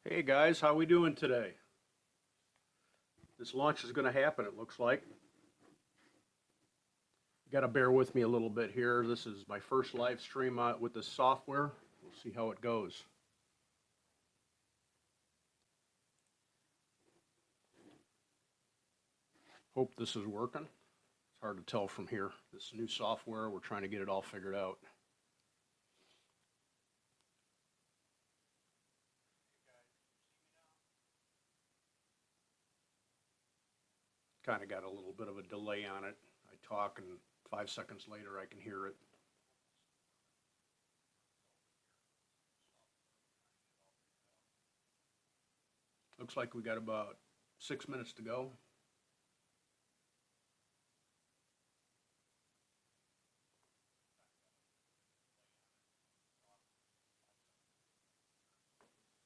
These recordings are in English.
Hey guys, how we doing today? This launch is going to happen, it looks like. You got to bear with me a little bit here. This is my first live stream with this software. We'll see how it goes. Hope this is working. It's hard to tell from here. This new software, we're trying to get it all figured out. Kind of got a little bit of a delay on it. I talk and 5 seconds later I can hear it. Looks like we got about 6 minutes to go.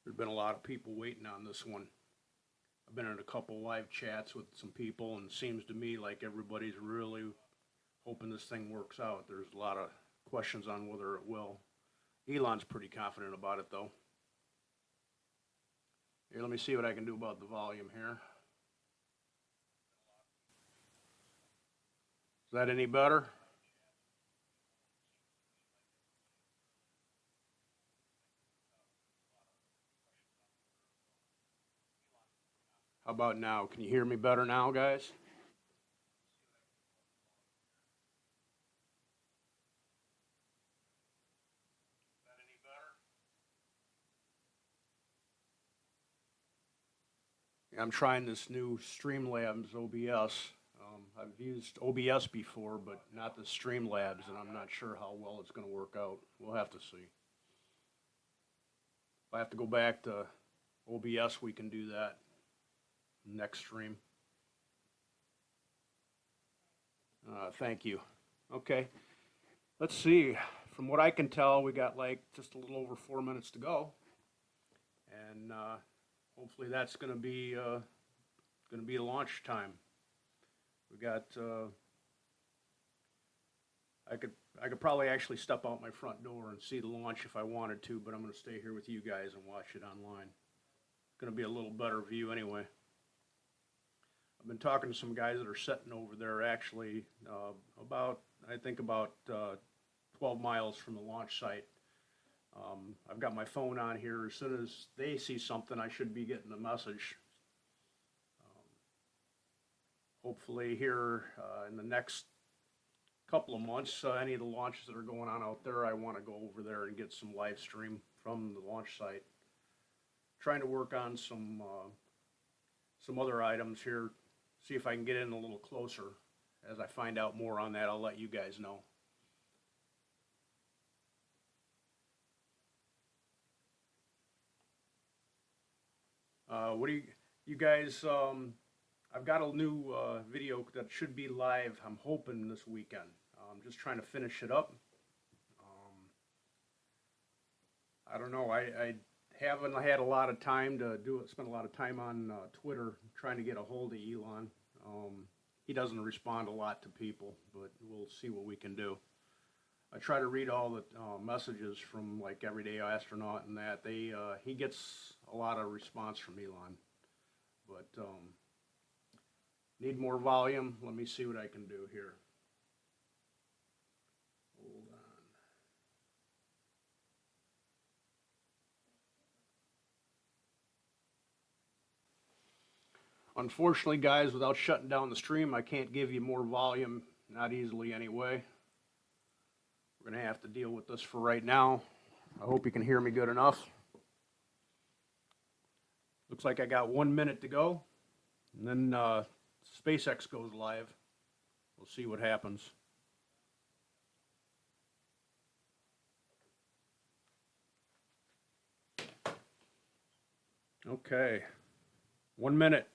There's been a lot of people waiting on this one. I've been in a couple live chats with some people, and it seems to me like everybody's really hoping this thing works out. There's a lot of questions on whether it will. Elon's pretty confident about it, though. Here, let me see what I can do about the volume here. Is that any better? How about now? Can you hear me better now, guys? I'm trying this new Streamlabs OBS. I've used OBS before, but not the Streamlabs, and I'm not sure how well it's going to work out. We'll have to see. If I have to go back to OBS, we can do that next stream. Thank you. Okay, let's see. From what I can tell, we got like just a little over 4 minutes to go, and hopefully that's going to be launch time. We got. I could probably actually step out my front door and see the launch if I wanted to, but I'm going to stay here with you guys and watch it online. It's going to be a little better view anyway. I've been talking to some guys that are sitting over there actually about 12 miles from the launch site. I've got my phone on here. As soon as they see something, I should be getting a message. Hopefully here in the next couple of months, any of the launches that are going on out there, I want to go over there and get some live stream from the launch site. Trying to work on some other items here, see if I can get in a little closer. As I find out more on that, I'll let you guys know. What do you guys, I've got a new video that should be live, I'm hoping this weekend. I'm just trying to finish it up. I don't know, I haven't had a lot of time to do it, spent a lot of time on Twitter trying to get a hold of Elon. He doesn't respond a lot to people, but we'll see what we can do. I try to read all the messages from like Everyday Astronaut and that. He gets a lot of response from Elon, but need more volume. Let me see what I can do here. Hold on. Unfortunately, guys, without shutting down the stream, I can't give you more volume, not easily anyway. We're going to have to deal with this for right now. I hope you can hear me good enough. Looks like I got 1 minute to go, and then SpaceX goes live. We'll see what happens. Okay, 1 minute.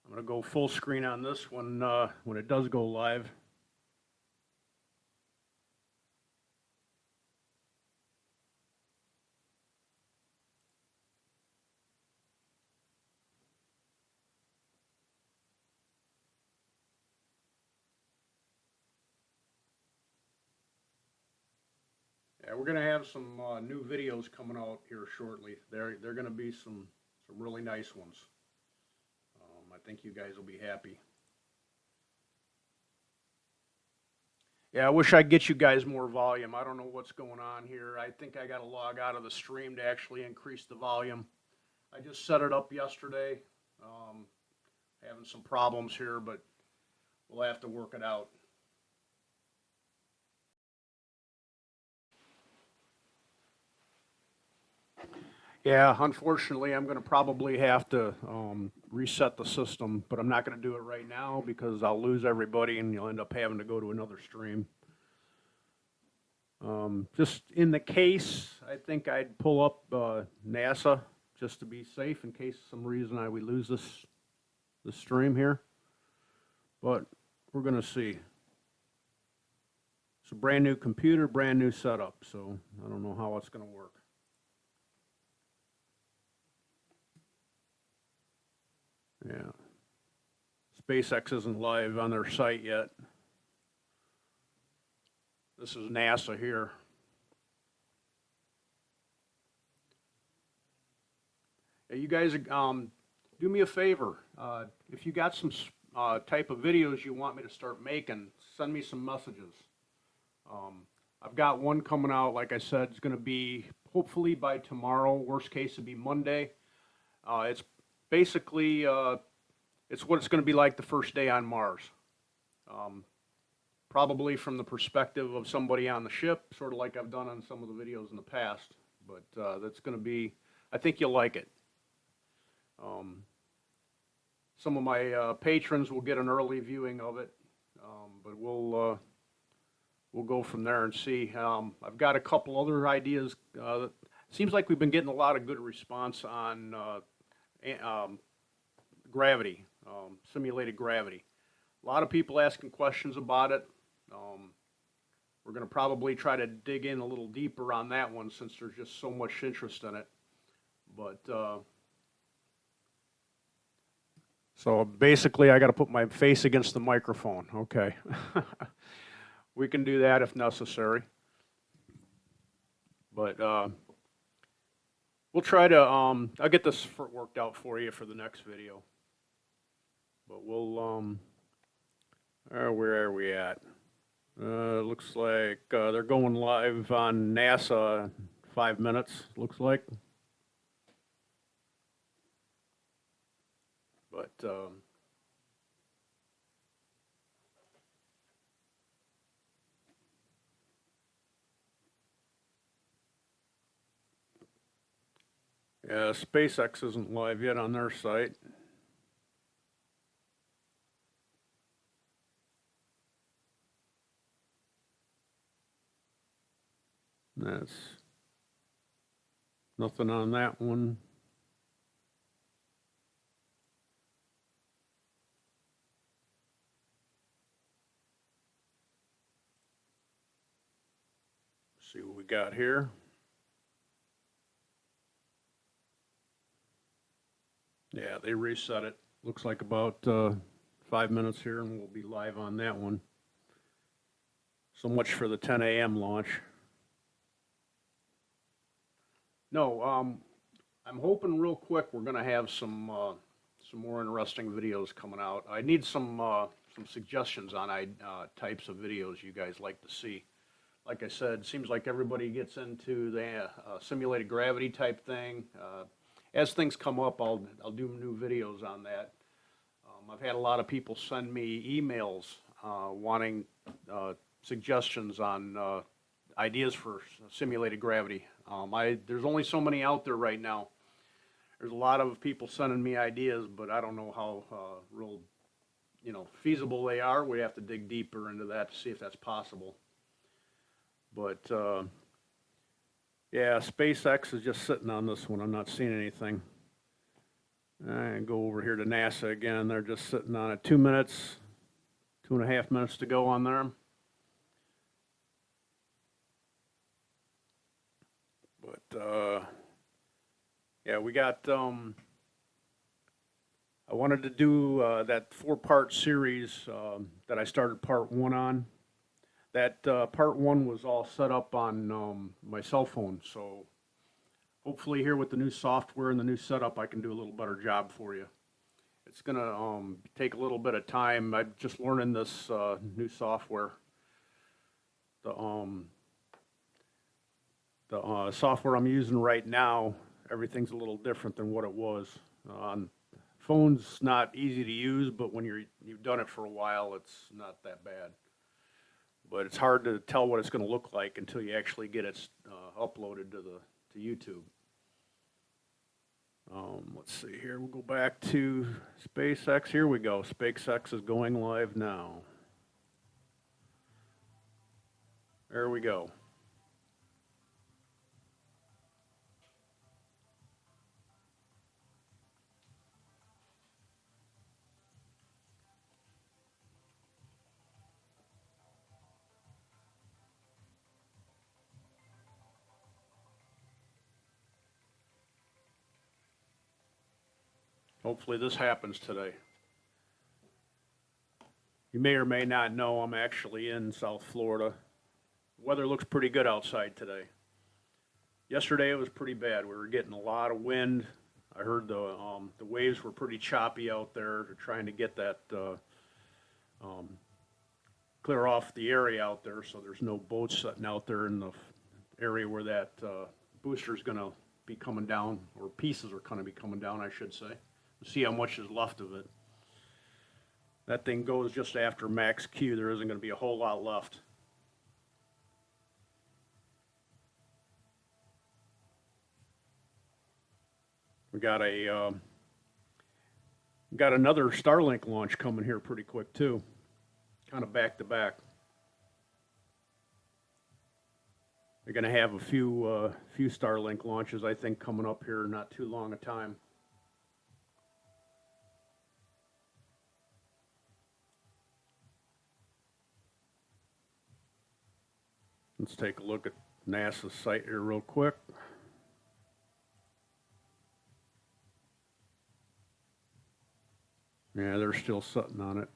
I'm going to go full screen on this one when it does go live. Yeah, we're gonna have some new videos coming out here shortly. They're gonna be some really nice ones. I think you guys will be happy. Yeah, I wish I'd get you guys more volume. I don't know what's going on here. I think I got to log out of the stream to actually increase the volume. I just set it up yesterday. Having some problems here, but we'll have to work it out. Yeah, unfortunately, I'm going to probably have to reset the system, but I'm not going to do it right now because I'll lose everybody and you'll end up having to go to another stream. Just in the case, I think I'd pull up NASA just to be safe in case for some reason we lose this stream here. But we're going to see. It's a brand new computer, brand new setup, so I don't know how it's going to work. Yeah. SpaceX isn't live on their site yet. This is NASA here. Yeah, you guys, do me a favor. If you got some type of videos you want me to start making, send me some messages. I've got one coming out, like I said, it's going to be hopefully by tomorrow. Worst case, it'd be Monday. It's basically, it's what it's going to be like the first day on Mars. Probably from the perspective of somebody on the ship, sort of like I've done on some of the videos in the past. But that's going to be, I think you'll like it. Some of my patrons will get an early viewing of it, but we'll go from there and see. I've got a couple other ideas. Seems like we've been getting a lot of good response on gravity, simulated gravity. A lot of people asking questions about it. We're going to probably try to dig in a little deeper on that one since there's just so much interest in it. But so basically I got to put my face against the microphone. Okay. We can do that if necessary. But we'll try to, I'll get this worked out for you for the next video. But we'll, where are we at? Looks like they're going live on NASA in 5 minutes, looks like. But yeah, SpaceX isn't live yet on their site. That's nothing on that one. See what we got here. Yeah, they reset it. Looks like about 5 minutes here, and we'll be live on that one. So much for the 10 a.m. launch. No, I'm hoping real quick we're going to have some more interesting videos coming out. I need some suggestions on types of videos you guys like to see. Like I said, it seems like everybody gets into the simulated gravity type thing. As things come up, I'll do new videos on that. I've had a lot of people send me emails wanting suggestions on ideas for simulated gravity. There's only so many out there right now. There's a lot of people sending me ideas, but I don't know how real, feasible they are. We have to dig deeper into that to see if that's possible. But yeah, SpaceX is just sitting on this one. I'm not seeing anything. And go over here to NASA again. They're just sitting on it. 2 minutes, 2.5 minutes to go on there. But yeah, we got. I wanted to do that 4-part series that I started part 1 on. That part one was all set up on my cell phone, so hopefully here with the new software and the new setup, I can do a little better job for you. It's gonna take a little bit of time. I'm just learning this new software. The software I'm using right now, everything's a little different than what it was. On phone's not easy to use, but when you've done it for a while, it's not that bad. But it's hard to tell what it's going to look like until you actually get it uploaded to YouTube. Let's see here. We'll go back to SpaceX. Here we go. SpaceX is going live now. There we go. Hopefully this happens today. You may or may not know I'm actually in South Florida. The weather looks pretty good outside today. Yesterday it was pretty bad. We were getting a lot of wind. I heard the waves were pretty choppy out there. They're trying to get that clear off the area out there so there's no boats sitting out there in the area where that booster's going to be coming down, or pieces are going to be coming down, I should say. See how much is left of it. That thing goes just after max Q. There isn't going to be a whole lot left. We got another Starlink launch coming here pretty quick too, kind of back to back. They're going to have a few Starlink launches, I think, coming up here not too long a time. Let's take a look at NASA's site here real quick. Yeah, they're still sitting on it.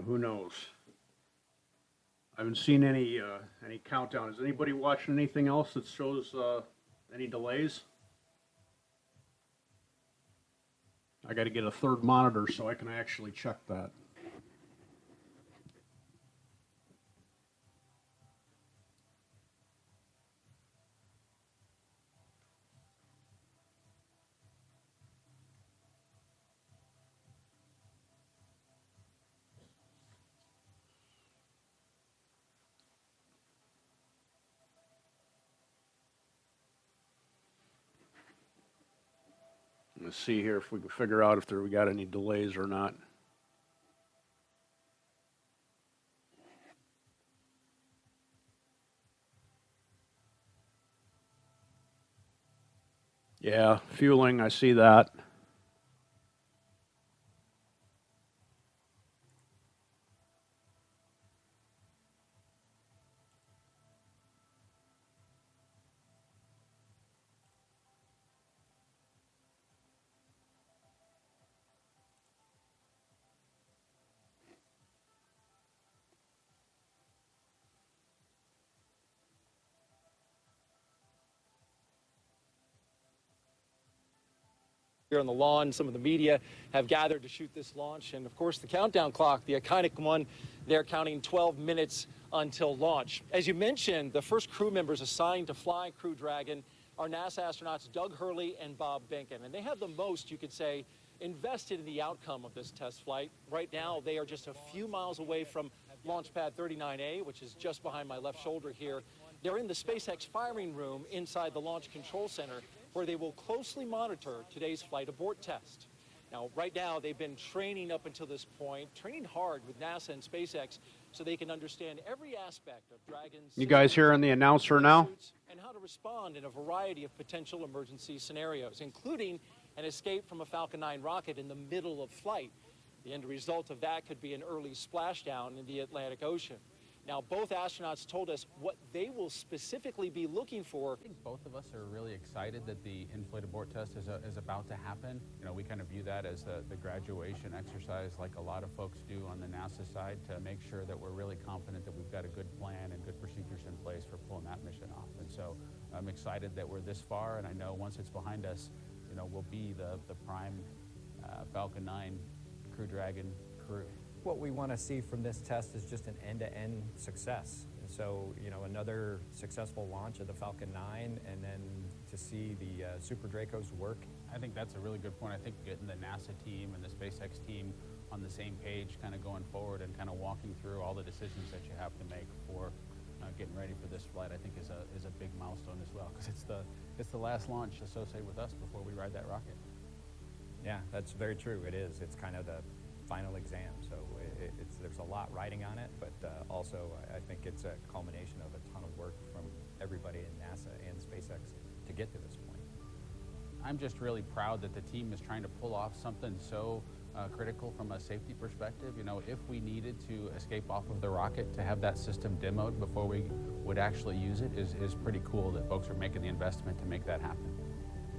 Who knows? I haven't seen any countdown. Is anybody watching anything else that shows any delays? I got to get a third monitor so I can actually check that. Let's see here if we can figure out if we got any delays or not. Yeah, fueling, I see that. Here on the lawn, some of the media have gathered to shoot this launch. And of course, the countdown clock, the iconic one, they're counting 12 minutes until launch. As you mentioned, the first crew members assigned to fly Crew Dragon are NASA astronauts Doug Hurley and Bob Behnken. And they have the most, you could say, invested in the outcome of this test flight. Right now, they are just a few miles away from Launch Pad 39A, which is just behind my left shoulder here. They're in the SpaceX firing room inside the Launch Control Center, where they will closely monitor today's flight abort test. Now, right now, they've been training up until this point, training hard with NASA and SpaceX so they can understand every aspect of Dragon's... You guys hearing the announcer now? ...and how to respond in a variety of potential emergency scenarios, including an escape from a Falcon 9 rocket in the middle of flight. The end result of that could be an early splashdown in the Atlantic Ocean. Now, both astronauts told us what they will specifically be looking for. I think both of us are really excited that the in-flight abort test is about to happen. You know, we kind of view that as the graduation exercise, like a lot of folks do on the NASA side, to make sure that we're really confident that we've got a good plan and good procedures in place for pulling that mission off. And so I'm excited that we're this far, and I know once it's behind us, you know, we'll be the prime Falcon 9 Crew Dragon crew. What we want to see from this test is just an end-to-end success. And so, you know, another successful launch of the Falcon 9, and then to see the Super Dracos work. I think that's a really good point. I think getting the NASA team and the SpaceX team on the same page, kind of going forward and kind of walking through all the decisions that you have to make for getting ready for this flight, I think is a big milestone as well, because it's the last launch associated with us before we ride that rocket. Yeah, that's very true. It is. It's kind of the final exam, so there's a lot riding on it, but also I think it's a culmination of a ton of work from everybody in NASA and SpaceX to get to this point. I'm just really proud that the team is trying to pull off something so critical from a safety perspective. You know, if we needed to escape off of the rocket, to have that system demoed before we would actually use it is pretty cool that folks are making the investment to make that happen.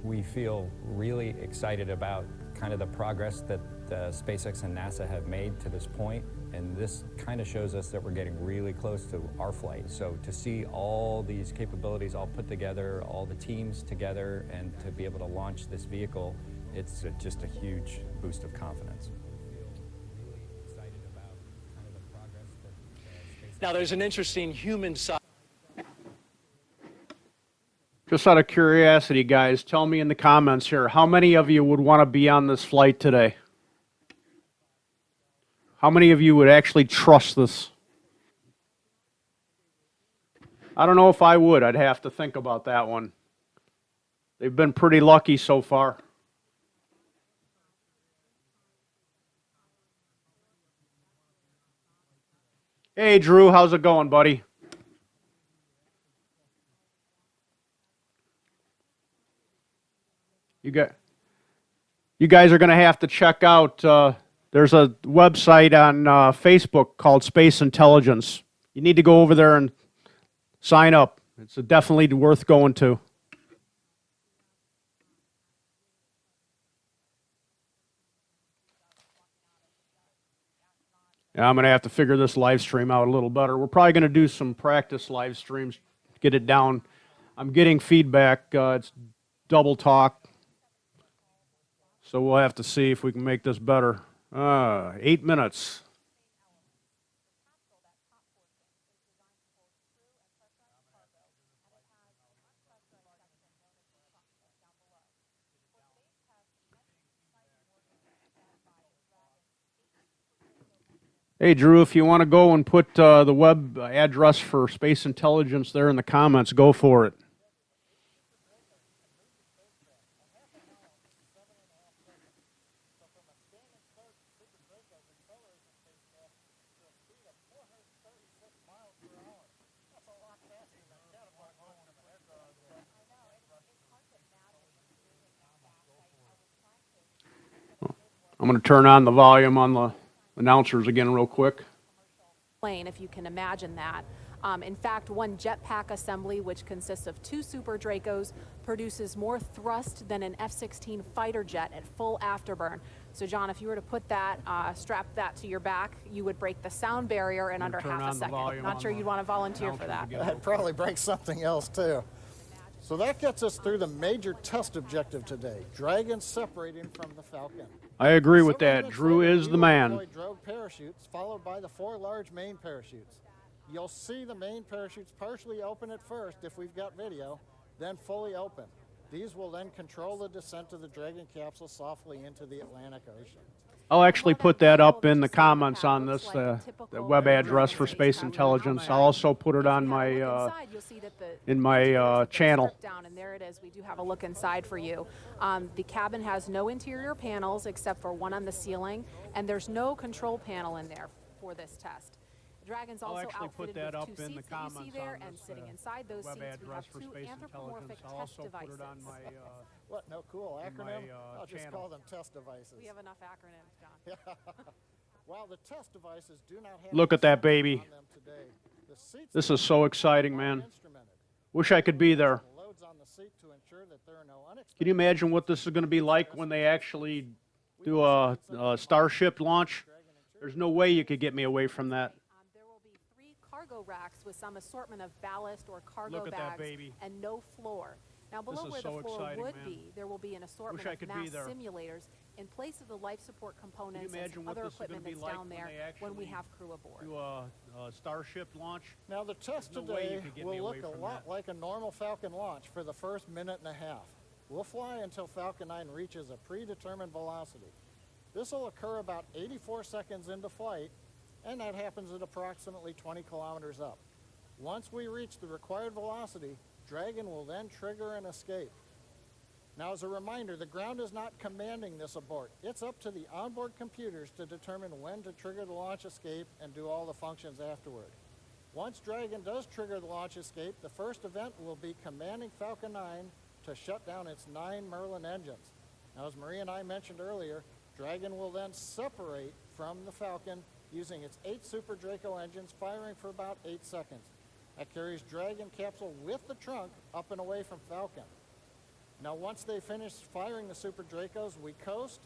We feel really excited about kind of the progress that SpaceX and NASA have made to this point, and this kind of shows us that we're getting really close to our flight. So to see all these capabilities all put together, all the teams together, and to be able to launch this vehicle, it's just a huge boost of confidence. We feel really excited about kind of the progress that SpaceX. Now, there's an interesting human side. Just out of curiosity, guys, tell me in the comments here, how many of you would want to be on this flight today? How many of you would actually trust this? I don't know if I would. I'd have to think about that one. They've been pretty lucky so far. Hey, Drew, how's it going, buddy? You guys are going to have to check out, there's a website on Facebook called Space Intelligence. You need to go over there and sign up. It's definitely worth going to. Yeah, I'm going to have to figure this live stream out a little better. We're probably going to do some practice live streams, get it down. I'm getting feedback. It's double talk. So we'll have to see if we can make this better. 8 minutes. Hey, Drew, if you want to go and put the web address for Space Intelligence there in the comments, go for it. I'm going to turn on the volume on the announcers again real quick. Plane, if you can imagine that. In fact, one jetpack assembly, which consists of 2 Super Dracos, produces more thrust than an F-16 fighter jet at full afterburn. So, John, if you were to put that, strap that to your back, you would break the sound barrier in under half a second. Not sure you'd want to volunteer for that. That'd probably break something else, too. So that gets us through the major test objective today, Dragon separating from the Falcon. I agree with that. Drew is the man. Drogue parachutes, followed by the 4 large main parachutes. You'll see the main parachutes partially open at first if we've got video, then fully open. These will then control the descent of the Dragon capsule softly into the Atlantic Ocean. I'll actually put that up in the comments on this, the web address for Space Intelligence. I'll also put it on my in my channel. And there it is. We do have a look inside for you. The cabin has no interior panels except for one on the ceiling, and there's no control panel in there for this test. Dragon's also outfitted with 2 seats that you see there, and sitting inside those seats we have 2 anthropomorphic test devices. What? No cool acronym? I'll just call them test devices. We have enough acronyms, John. While the test devices do not have Look at that baby. on them today, The seats This is so exciting, are man. instrumented. Wish I could be there. Loads on the seat to ensure that there are no unexpected. Can you imagine what this is going to be like when they actually do a Starship launch? There's no way you could get me away from that. There will be 3 cargo racks with some assortment of ballast or cargo Look at that bags baby. and no floor. Now, below is where so the floor exciting, would man. be, there will be an assortment Wish I of could be mass there. simulators in place of the life support components and imagine some what other this is gonna equipment be that's like down when there they when we actually have crew aboard. Do a Starship launch? Now the test There's no way you today could get me will away look a from lot that. like a normal Falcon launch for the first minute and a half. We'll fly until Falcon 9 reaches a predetermined velocity. This will occur about 84 seconds into flight, and that happens at approximately 20 kilometers up. Once we reach the required velocity, Dragon will then trigger an escape. Now, as a reminder, the ground is not commanding this abort. It's up to the onboard computers to determine when to trigger the launch escape and do all the functions afterward. Once Dragon does trigger the launch escape, the first event will be commanding Falcon 9 to shut down its 9 Merlin engines. Now, as Maria and I mentioned earlier, Dragon will then separate from the Falcon using its 8 Super Draco engines, firing for about 8 seconds. That carries Dragon capsule with the trunk up and away from Falcon. Now, once they finish firing the Super Dracos, we coast,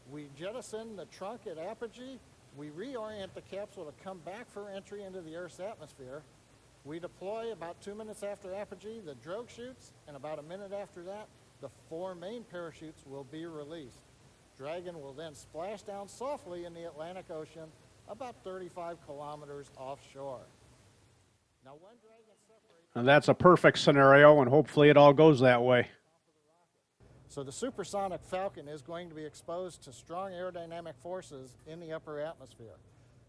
we jettison the trunk at apogee, we reorient the capsule to come back for entry into the Earth's atmosphere. We deploy about 2 minutes after apogee the drogue chutes, and about a minute after that, the 4 main parachutes will be released. Dragon will then splash down softly in the Atlantic Ocean, about 35 kilometers offshore. Now, when Dragon separates... And that's a perfect scenario, and hopefully it all goes that way. So the supersonic Falcon is going to be exposed to strong aerodynamic forces in the upper atmosphere.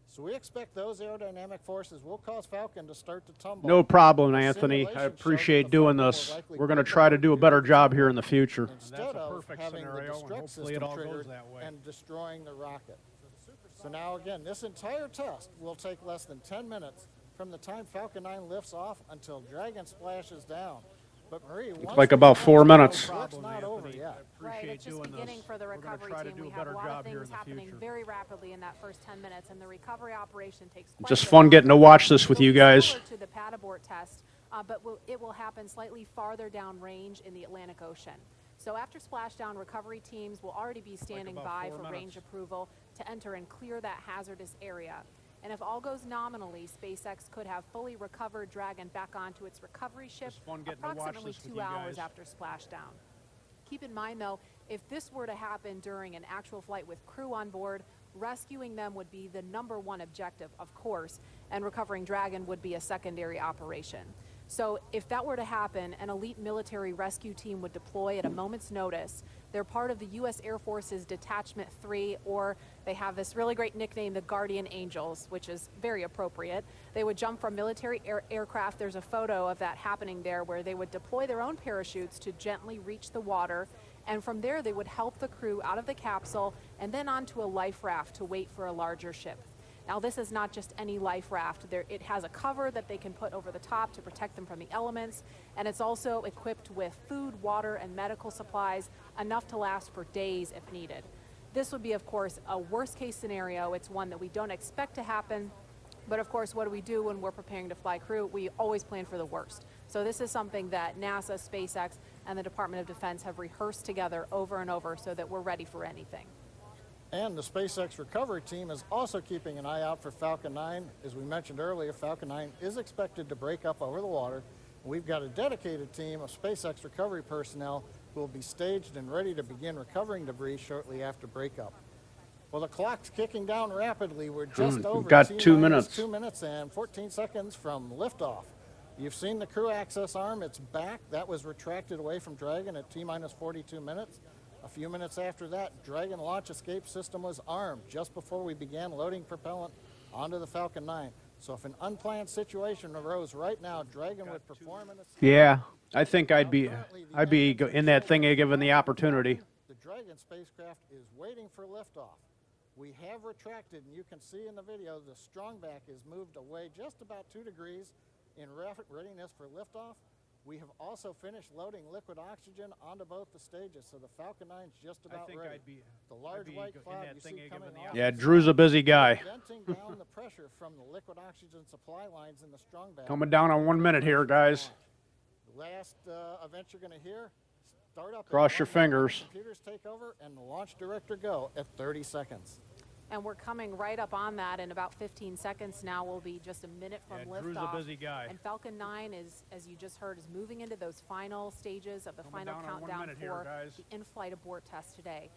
So we expect those aerodynamic forces will cause Falcon to start to tumble. No problem, The Anthony. simulation I showed that appreciate the doing Falcon will this. likely We're going to break try to apart do a due better to job the here in the future. Instead That's a of perfect having scenario, the and destruct hopefully system it all goes triggered that way. and destroying the rocket. So now again, this entire test will take less than 10 minutes from the time Falcon 9 lifts off until Dragon splashes down. But Marie, once like we about get 4 that, minutes. it's not over yet. Right, it's just beginning for the We're gonna recovery try to team. do We a have better a lot of job here in things the happening future. very rapidly in that first 10 minutes, and the recovery operation takes quite Just a bit fun getting to longer. watch this with It'll you be guys. similar to the pad abort test, but it will happen slightly farther downrange in the Atlantic Ocean. So after splashdown, recovery teams will already be standing about by 4 for minutes. range approval to enter and clear that hazardous area. And if all goes nominally, SpaceX could have fully recovered Dragon back onto its recovery ship Just fun getting to watch approximately this with 2 you hours guys. after splashdown. Keep in mind, though, if this were to happen during an actual flight with crew on board, rescuing them would be the #1 objective, of course, and recovering Dragon would be a secondary operation. So if that were to happen, an elite military rescue team would deploy at a moment's notice. They're part of the U.S. Air Force's Detachment 3, or they have this really great nickname, the Guardian Angels, which is very appropriate. They would jump from military aircraft. There's a photo of that happening there, where they would deploy their own parachutes to gently reach the water, and from there they would help the crew out of the capsule and then onto a life raft to wait for a larger ship. Now, this is not just any life raft. It has a cover that they can put over the top to protect them from the elements, and it's also equipped with food, water, and medical supplies, enough to last for days if needed. This would be, of course, a worst-case scenario. It's one that we don't expect to happen, but of course, what do we do when we're preparing to fly crew? We always plan for the worst. So this is something that NASA, SpaceX, and the Department of Defense have rehearsed together over and over so that we're ready for anything. And the SpaceX recovery team is also keeping an eye out for Falcon 9. As we mentioned earlier, Falcon 9 is expected to break up over the water. We've got a dedicated team of SpaceX recovery personnel who will be staged and ready to begin recovering debris shortly after breakup. Well, the clock's kicking down rapidly. We're just over got 2 T-minus minutes. 2 minutes and 14 seconds from liftoff. You've seen the crew access arm. It's back. That was retracted away from Dragon at T-minus 42 minutes. A few minutes after that, Dragon launch escape system was armed just before we began loading propellant onto the Falcon 9. So if an unplanned situation arose right now, Dragon would perform in a... Yeah, I think I'd be in that thing given the opportunity. The Dragon spacecraft is waiting for liftoff. We have retracted, and you can see in the video the strong back is moved away just about 2 degrees in readiness for liftoff. We have also finished loading liquid oxygen onto both the stages, so the Falcon 9's just about ready. The large white cloud you see coming off. Yeah, Drew's a busy guy. Venting down the pressure from the liquid oxygen supply lines in the strong bag. Coming down on 1 minute here, guys. The last event you're going to hear, start up. Cross your fingers. Computers take over and the launch director go at 30 seconds. And we're coming right up on that in about 15 seconds now. We'll be just a minute from liftoff. Drew's a busy guy. And Falcon 9 is, as you just heard, is moving into those final stages of the final countdown for the in-flight abort test today.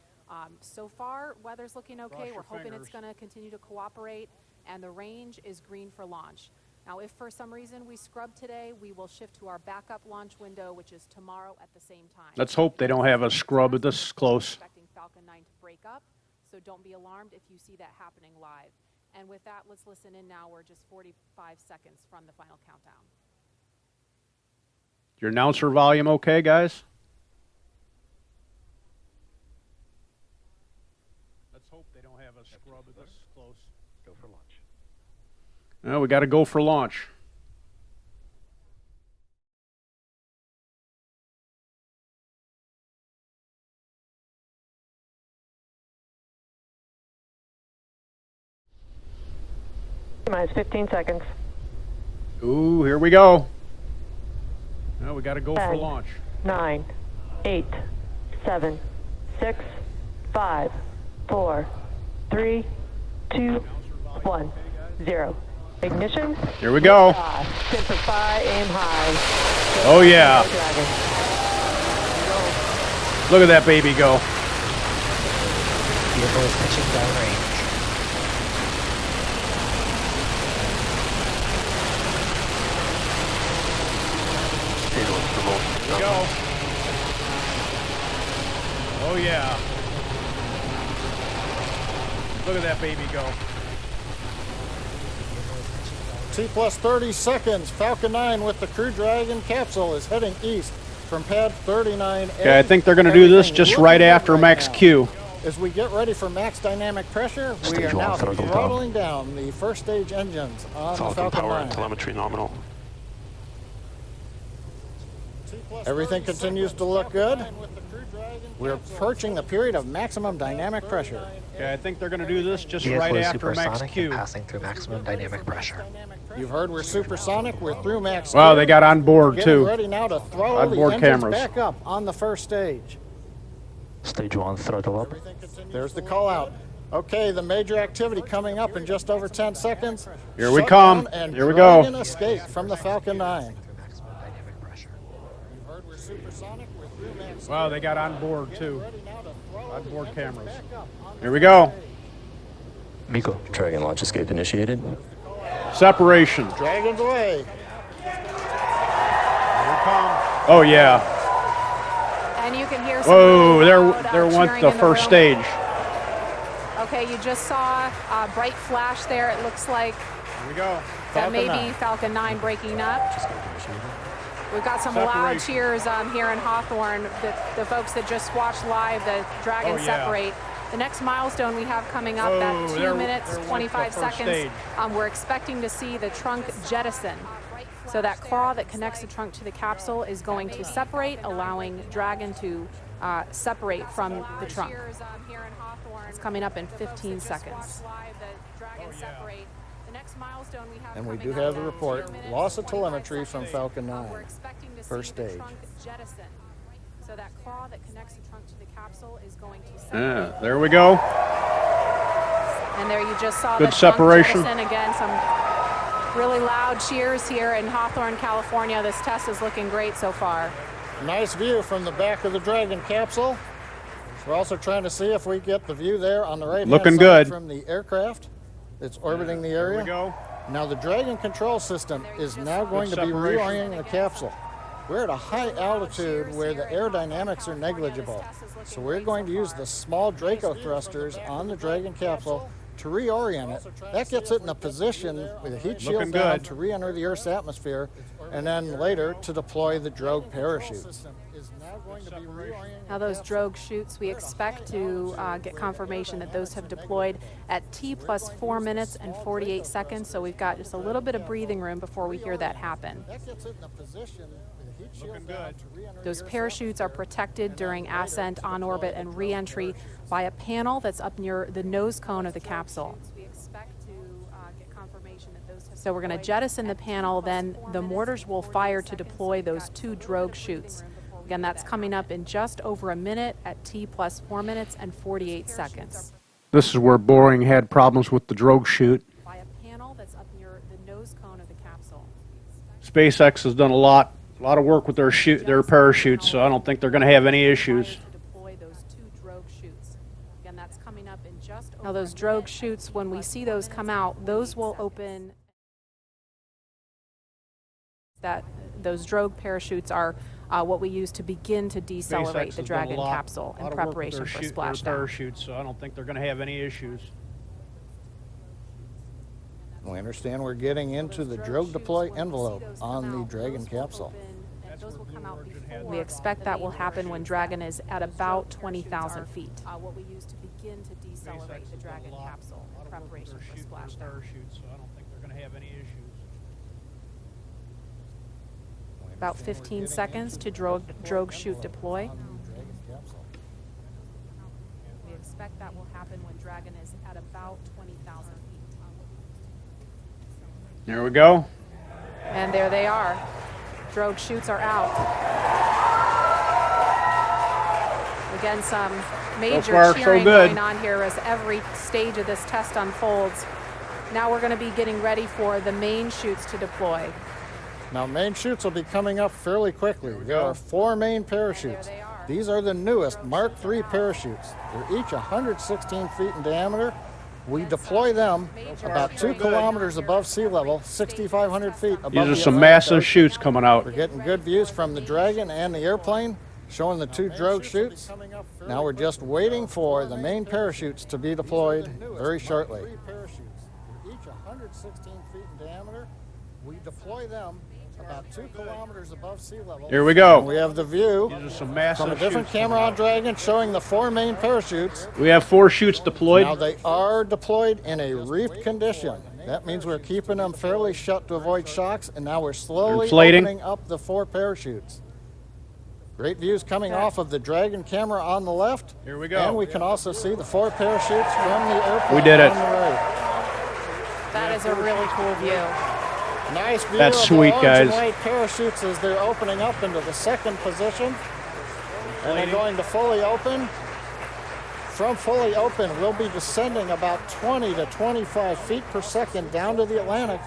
So far, weather's looking okay. We're hoping it's going to continue to cooperate, and the range is green for launch. Now, if for some reason we scrub today, we will shift to our backup launch window, which is tomorrow at the same time. Let's hope they don't have a scrub at this close. Expecting Falcon 9 to break up, so don't be alarmed if you see that happening live. And with that, let's listen in now. We're just 45 seconds from the final countdown. Your announcer volume okay, guys? Let's hope they don't have a scrub at this close. Go for launch. Well, we got to go for launch. Minus 15 seconds. Ooh, here we go. Well, we got to go for 10, launch. 9, 8, 7, 6, 5, 4, 3, 2, 1, 0. Ignition. Here we go. Simplify, aim high. Oh, yeah. Look at that baby go. Vehicle is pitching downrange. Here we go. Oh, yeah. Look at that baby go. T plus 30 seconds. Falcon 9 with the Crew Dragon capsule is heading east from pad 39A. Okay, I think they're going to do this just right after max Q. As we get ready for max dynamic pressure, we are now throttling down the first stage engines on the Falcon power 9. and telemetry nominal. Everything continues to look good. We're approaching the period of maximum dynamic pressure. Okay, I think they're going to do this just Vehicle right is after max supersonic Q. and passing through maximum dynamic pressure. You've heard we're supersonic. We're through max Wow, Q. they got on board Getting too. ready now to throttle the Onboard engines cameras. back up on the first stage. Stage 1, throttle up. There's the call out. Okay, the major activity coming up in just over 10 seconds. Here we Shutdown come. And Here we go. Dragon escape from the Falcon 9. Through maximum dynamic pressure. You've heard we're supersonic. We're through max Q. Wow, they got on board Getting too. ready now to throttle Onboard the engines cameras. back up on the Here we first go. stage. Miko, Dragon launch escape initiated. Separation. Dragon's away. Oh yeah. And you can hear some Whoa, really there loud, went cheering the in first room. stage. Okay, you just saw a bright flash there. It looks like Here we go. that may Falcon be Falcon 9 breaking up. We've got some loud Separation. cheers here in Hawthorne. The folks that just watched live the Dragon Oh, yeah. separate. The next milestone we have coming up at 2 there minutes, went the 25 first seconds. stage. We're expecting to see the trunk jettison. So that claw that connects the trunk to the capsule is going to separate, allowing Dragon to separate from the trunk. It's coming up in 15 seconds. And we do have the report. Loss of telemetry from Falcon 9. First stage. So that claw that connects the trunk to the capsule is going to separate. Yeah, there we go. And there you just saw Good the trunk separation. jettison. Again, some really loud cheers here in Hawthorne, California. This test is looking great so far. Nice view from the back of the Dragon capsule. We're also trying to see if we get the view there on the right-hand Looking side good. from the aircraft that's orbiting the Here area. we go. Now the Dragon control system is now going to be separation. reorienting the capsule. We're at a high altitude where the aerodynamics are negligible. So we're going to use the small Draco thrusters on the Dragon capsule to reorient it. That gets it in a position with the heat shield Looking down good. to re-enter the Earth's atmosphere, and then later to deploy the drogue parachutes. Now those drogue chutes, we expect to get confirmation that those have deployed at T plus 4 minutes and 48 seconds. So we've got just a little bit of breathing room before we hear that happen. That gets it in a position with the Those parachutes are protected during ascent, on orbit, and re-entry by a panel that's up near the nose cone of the capsule. So we're going to jettison the panel, then the mortars will fire to deploy those 2 drogue chutes. Again, that's coming up in just over a minute at T plus 4 minutes and 48 seconds. This is where Boeing had problems with the drogue chute. By a panel that's up near the nose cone of the capsule. SpaceX has done a lot of work with their parachutes, so I don't think they're going to have any issues. Now those drogue chutes, when we see those come out, those will open. Those drogue parachutes are what we use to begin to decelerate the Dragon capsule in preparation for splashdown. Parachutes, so I don't think they're going to have any issues. We understand we're getting into the drogue deploy envelope on the Dragon capsule. We expect that will happen when Dragon is at about 20,000 feet. What we use to begin to decelerate the Dragon capsule in preparation for splashdown. Parachutes, so I don't think they're going to have any issues. About 15 seconds to drogue chute deploy. We expect that will happen when Dragon is at about 20,000 feet. There we go. And there they are. Drogue chutes are out. Again, some major cheering going on here as every stage of this test unfolds. Now we're going to be getting ready for the main chutes to deploy. Now, main chutes will be coming up fairly quickly. There are 4 main parachutes. These are the newest Mark III parachutes. They're each 116 feet in diameter. We deploy them about 2 kilometers above sea level, 6,500 feet above the These are some Atlantic massive Ocean. chutes coming out. We're getting good views from the Dragon and the airplane, showing the 2 drogue chutes. Now we're just waiting for the main parachutes to be deployed very shortly. Each 116 feet in diameter. We deploy them about 2 kilometers above sea level. Here we go. And we have the view These are some massive from a different chutes camera coming on Dragon showing the 4 main parachutes. We have 4 chutes deployed. Now they are deployed in a reefed condition. That means we're keeping them fairly shut to avoid shocks, and now we're slowly inflating. opening up the 4 parachutes. Great views coming off of the Dragon camera on the left. Here we go. And we can also see the 4 parachutes from the airplane We did it. on the right. That is a really cool view. Nice view That's of sweet, the orange guys. and white parachutes as they're opening up into the 2nd position. And they're going to fully open. From fully open, we'll be descending about 20 to 25 feet per second down to the Atlantic.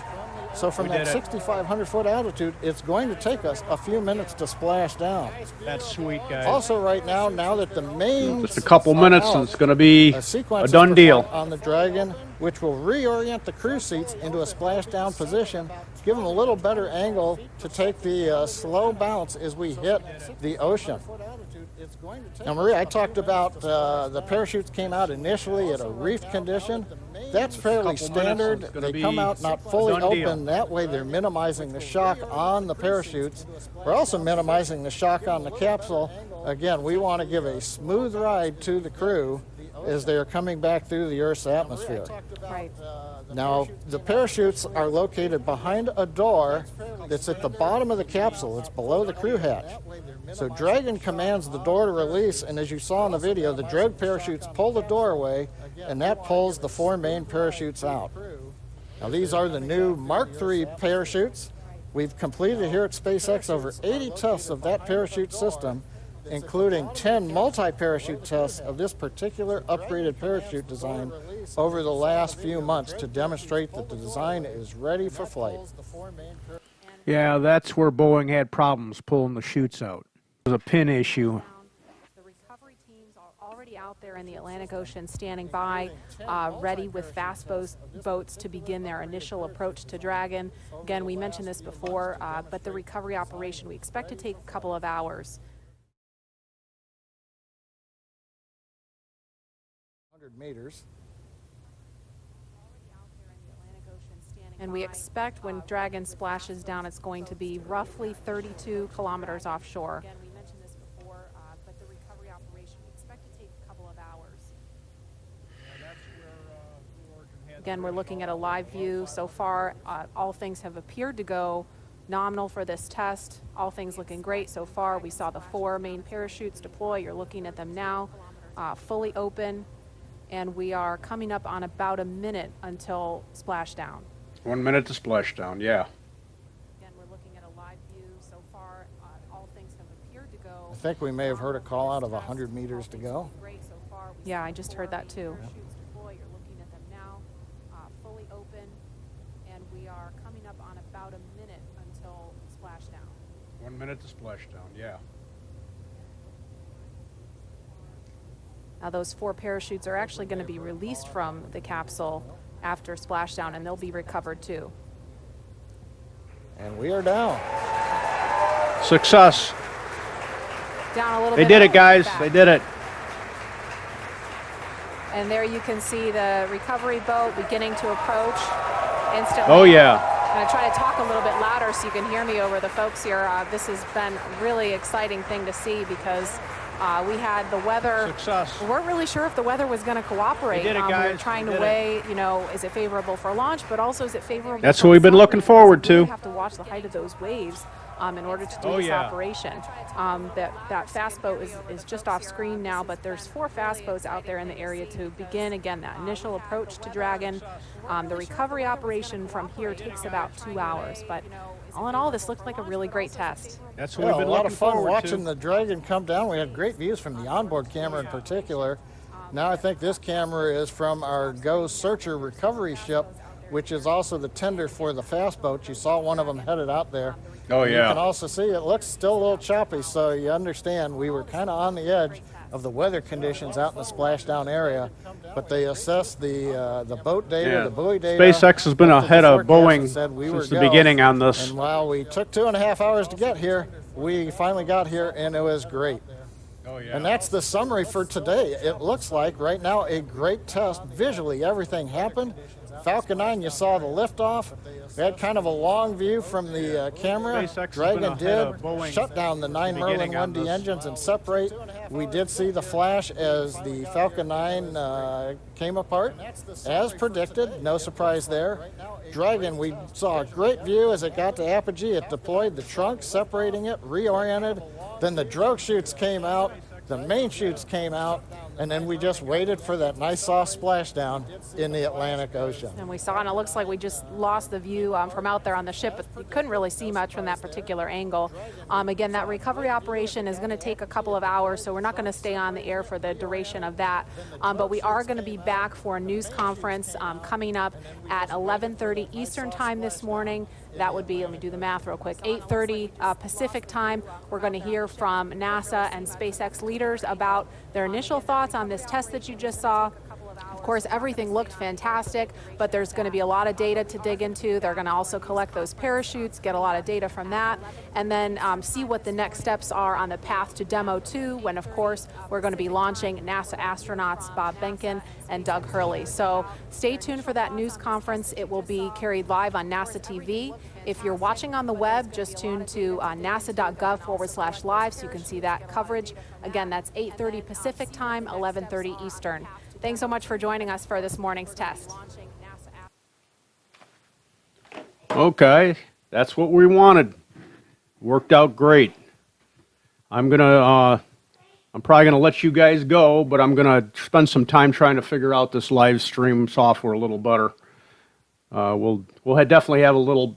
So from that 6,500 foot altitude, it's going to take us a few minutes to splash down. That's sweet, guys. Also right now that the main Just a couple minutes and it's going to be a done deal. On the Dragon, which will reorient the crew seats into a splashdown position, give them a little better angle to take the slow bounce as we hit the ocean. Now, Maria, I talked about the parachutes came out initially at a reefed condition. That's fairly standard. They come out not fully open. That way they're minimizing the shock on the parachutes. We're also minimizing the shock on the capsule. Again, we want to give a smooth ride to the crew as they are coming back through the Earth's atmosphere. Right. Now, the parachutes are located behind a door that's at the bottom of the capsule. It's below the crew hatch. So Dragon commands the door to release, and as you saw in the video, the drogue parachutes pull the door away, and that pulls the 4 main parachutes out. Now, these are the new Mark III parachutes. We've completed here at SpaceX over 80 tests of that parachute system, including 10 multi-parachute tests of this particular upgraded parachute design over the last few months to demonstrate that the design is ready for flight. Yeah, that's where Boeing had problems pulling the chutes out. It was a pin issue. The recovery teams are already out there in the Atlantic Ocean standing by, ready with fast boats to begin their initial approach to Dragon. Again, we mentioned this before, but the recovery operation we expect to take a couple of hours. 100 meters. And we expect when Dragon splashes down, it's going to be roughly 32 kilometers offshore. Again, we mentioned this before, but the recovery operation we expect to take a couple of hours. Again, we're looking at a live view. So far, all things have appeared to go nominal for this test. All things looking great so far. We saw the 4 main parachutes deploy. You're looking at them now, fully open, and we are coming up on about a minute until splashdown. 1 minute to splashdown, yeah. Again, we're looking at a live view so far. All things have appeared to go. I think we may have heard a call out of 100 meters to go. Great so far. Yeah, I just heard that too. Parachutes deploy. You're looking at them now, fully open, and we are coming up on about a minute until splashdown. 1 minute to splashdown, yeah. Now those 4 parachutes are actually going to be released from the capsule after splashdown, and they'll be recovered too. And we are down. Success. Down a little They bit. did it, guys. They did it. And there you can see the recovery boat beginning to approach instantly. Oh, yeah. I'm going to try to talk a little bit louder so you can hear me over the folks here. This has been a really exciting thing to see because we had the weather. Success. We weren't really sure if the weather was going to cooperate. They did it, We were guys. trying They to did it. weigh, you know, is it favorable for launch, but also is it favorable That's for what we've been looking accelerating? forward We really to. have to watch the height of those waves in order to do Oh, this yeah. operation. That fast boat is just off screen now, but there's 4 fast boats out there in the area to begin, again, that initial approach to Dragon. The recovery operation from here takes about 2 hours, but all in all, this looked like a really great test. That's what Yeah, we've a been lot looking of fun forward watching to. the Dragon come down. We had great views from the onboard camera in particular. Now I think this camera is from our Go Searcher recovery ship, which is also the tender for the fast boat. You saw one of them headed out there. Oh, You yeah. can also see it looks still a little choppy, so you understand we were kind of on the edge of the weather conditions out in the splashdown area, but they assessed the boat data, Yeah. the buoy data. SpaceX has been looked at ahead the of forecast Boeing and said we were since the go. beginning on this. And while we took 2.5 hours to get here, we finally got here and it was great. Oh, yeah. And that's the summary for today. It looks like right now a great test. Visually, everything happened. Falcon 9, you saw the liftoff. We had kind of a long view from the camera. SpaceX has been Dragon ahead did of Boeing shut down the 9 Merlin beginning on 1D this. engines and separate. We did see the flash as the Falcon 9 came apart. As predicted, no surprise there. Dragon, we saw a great view as it got to apogee. It deployed the trunk, separating it, reoriented. Then the drogue chutes came out. The main chutes came out, and then we just waited for that nice soft splashdown in the Atlantic Ocean. And we saw, and it looks like we just lost the view from out there on the ship, but you couldn't really see much from that particular angle. Again, that recovery operation is going to take a couple of hours, so we're not going to stay on the air for the duration of that. But we are going to be back for a news conference coming up at 11:30 Eastern time this morning. That would be, let me do the math real quick, 8:30 Pacific time. We're going to hear from NASA and SpaceX leaders about their initial thoughts on this test that you just saw. Of course, everything looked fantastic, but there's going to be a lot of data to dig into. They're going to also collect those parachutes, get a lot of data from that, and then see what the next steps are on the path to Demo 2, when, of course, we're going to be launching NASA astronauts Bob Behnken and Doug Hurley. So stay tuned for that news conference. It will be carried live on NASA TV. If you're watching on the web, just tune to nasa.gov/live so you can see that coverage. Again, that's 8:30 Pacific time, 11:30 Eastern. Thanks so much for joining us for this morning's test. Okay, that's what we wanted. Worked out great. I'm probably gonna let you guys go, but I'm gonna spend some time trying to figure out this live stream software a little better. We'll definitely have a little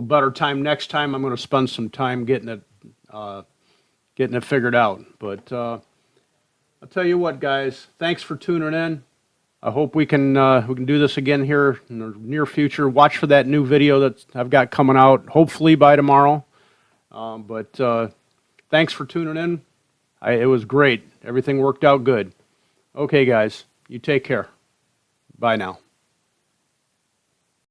better time next time. I'm gonna spend some time getting it figured out. But I'll tell you what, guys. Thanks for tuning in. I hope we can do this again here in the near future. Watch for that new video that I've got coming out, hopefully by tomorrow. But thanks for tuning in. It was great. Everything worked out good. Okay, guys, you take care. Bye now.